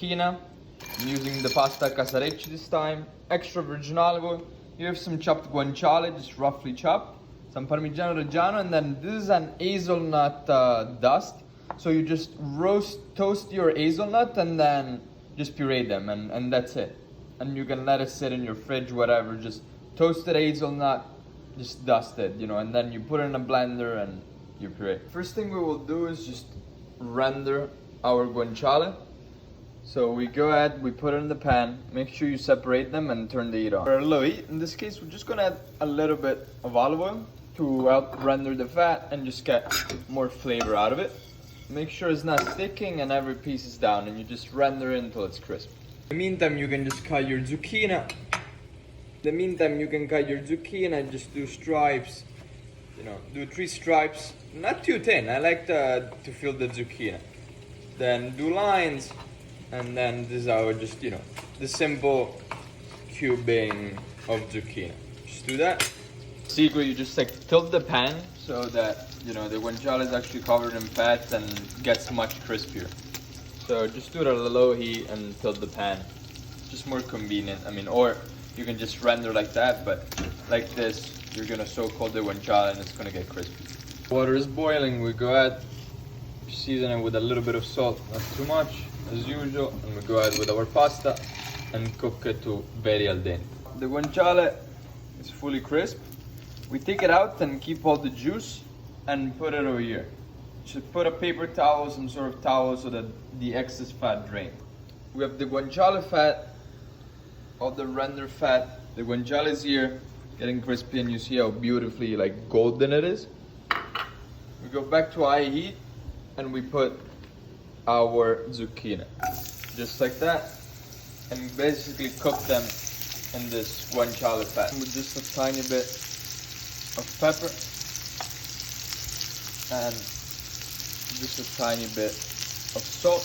zucchine. I'm using the pasta casarecce this time. Extra virgin olive oil. You have some chopped guanciale, just roughly chopped. Some parmigiano reggiano, and then this is an hazelnut dust. So you just toast your hazelnut and then just puree them, and that's it. And you can let it sit in your fridge, whatever. Just toasted hazelnut, just dusted, you know, and then you put it in a blender and you puree. First thing we will do is just render our guanciale. So we go ahead, we put it in the pan, make sure you separate them and turn the heat on. For a low heat, in this case, we're just gonna add a little bit of olive oil to help render the fat and just get more flavor out of it. Make sure it's not sticking and every piece is down, and you just render it until it's crisp. In the meantime, you can just cut your zucchine. Just do stripes, you know, do 3 stripes, not too thin. I like to fill the zucchine. Then do lines, and then this is our just, you know, the simple cubing of zucchine. Just do that. Secret, you just like tilt the pan so that, you know, the guanciale is actually covered in fat and gets much crispier. So just do it at a low heat and tilt the pan. Just more convenient. I mean, or you can just render like that, but like this, you're gonna soak all the guanciale and it's gonna get crispy. Water is boiling. We go ahead, season it with a little bit of salt, not too much, as usual, and we go ahead with our pasta and cook it to very al dente. The guanciale is fully crisp. We take it out and keep all the juice and put it over here. You should put a paper towel, some sort of towel, so that the excess fat drains. We have the guanciale fat, all the render fat. The guanciale is here, getting crispy, and you see how beautifully like golden it is. We go back to high heat and we put our zucchine, just like that, and basically cook them in this guanciale fat with just a tiny bit of pepper and just a tiny bit of salt,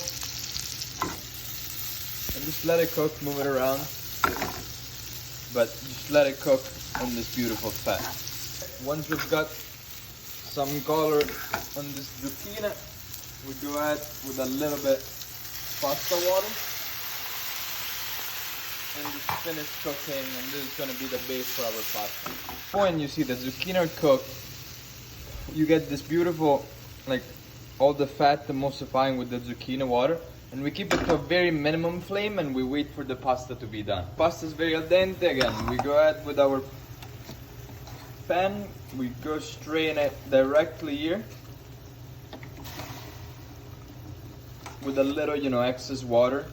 and just let it cook, move it around, but just let it cook in this beautiful fat. Once we've got some color on this zucchine, we go ahead with a little bit pasta water and just finish cooking, and this is going to be the base for our pasta. When you see the zucchine are cooked, you get this beautiful, like all the fat emulsifying with the zucchine water, and we keep it to a very minimum flame and we wait for the pasta to be done. Pasta is very al dente. Again, we go ahead with our pan, we go strain it directly here with a little, you know, excess water,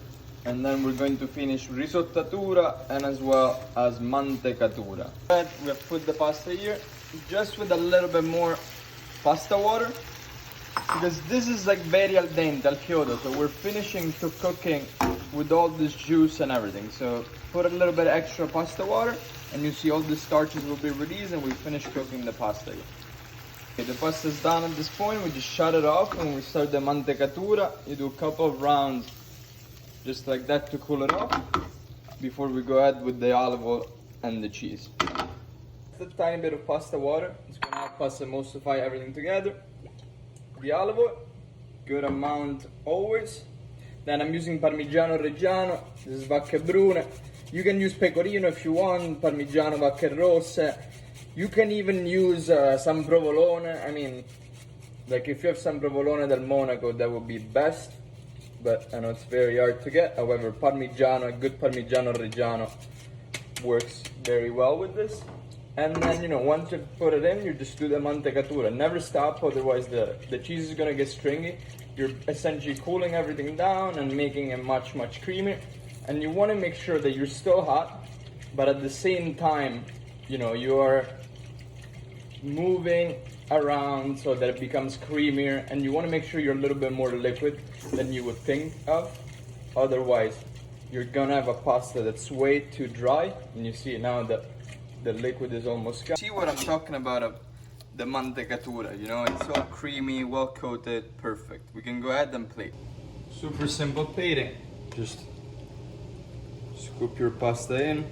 and then we're going to finish risottatura and as well as mantecatura. We have put the pasta here just with a little bit more pasta water, because this is like very al dente, al chiodo, so we're finishing to cooking with all this juice and everything. So put a little bit extra pasta water and you see all the starches will be released and we finish cooking the pasta here. Okay, the pasta is done at this point. We just shut it off and we start the mantecatura. You do a couple of rounds just like that to cool it off before we go ahead with the olive oil and the cheese. A tiny bit of pasta water. It's going to help us emulsify everything together. The olive oil, good amount always. Then I'm using parmigiano reggiano, this is vacche brune. You can use pecorino if you want, parmigiano vacche rosse. You can even use some provolone. I mean, like if you have some provolone del Monaco, that would be best. But I know it's very hard to get. However, parmigiano, a good parmigiano reggiano works very well with this. And then, you know, once you put it in, you just do the mantecatura. Never stop, otherwise the cheese is gonna get stringy. You're essentially cooling everything down and making it much, much creamier. And you wanna make sure that you're still hot, but at the same time, you know, you are moving around so that it becomes creamier, and you wanna make sure you're a little bit more liquid than you would think of. Otherwise, you're gonna have a pasta that's way too dry, and you see now that the liquid is almost gone. See what I'm talking about of the mantecatura, you know, it's all creamy, well coated, perfect. We can go ahead and plate. Super simple plating. Just scoop your pasta in.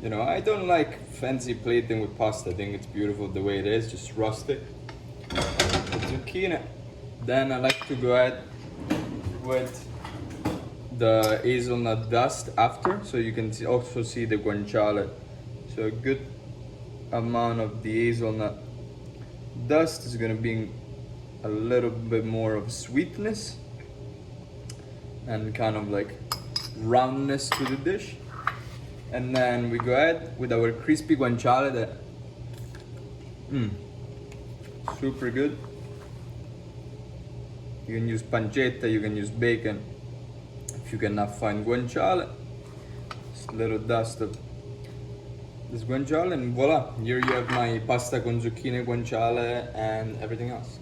You know, I don't like fancy plating with pasta. I think it's beautiful the way it is, just rustic. The zucchine. Then I like to go ahead with the hazelnut dust after, so you can also see the guanciale. So a good amount of the hazelnut dust is gonna bring a little bit more of sweetness and kind of like roundness to the dish. And then we go ahead with our crispy guanciale that super good. You can use pancetta, you can use bacon. If you cannot find guanciale, just a little dust of this guanciale, and voila, here you have my pasta con zucchine, guanciale, and everything else.